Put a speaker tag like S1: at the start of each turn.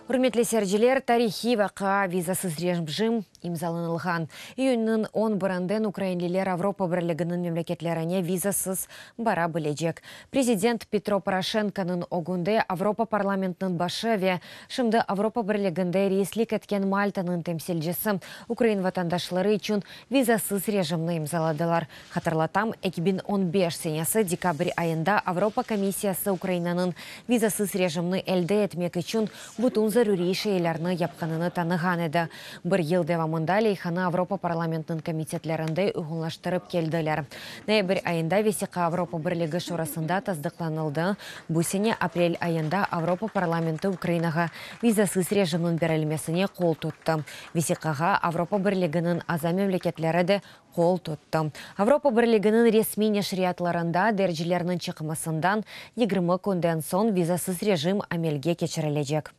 S1: Урметлі сәржелер тарихи вақа визасыз режим имзаланылған. Июннің 10 бұранден украинлілер Авропа бірлігінің мемлекетлеріне визасыз бара білежек. Президент Петро Порошенконың огунде Авропа парламентінің башы ве шымды Авропа бірлігінде рейслік еткен Мальтаның темселжесі Украин ватандашлары үшін визасыз режимні имзаладылар. Хатырлатам, 2015 сенесі декабрь айында Авропа комиссиясы Украинаның визасыз режимні әлді етмек үшін бұтын зарюри шейлерні япқаныны таныған еді. Бір ел девамында лейханы Авропа парламентінің комитетлерінде ұғынлаштырып келділер. Ноябрь айында Весиқа Авропа бірлігі шорасында таздықланылды. Бұсене апрель айында Авропа парламенті Украинаға визасыз режимнің берілмесіне қол тұтты. Весиқаға Авропа бірлігінің аза мемлекетлері де қол тұтты. Авропа бірлігінің ресми нешриятларында дәрежелерінің чықымасындан 20 күнден сон визасыз режим амелге кечірілежек.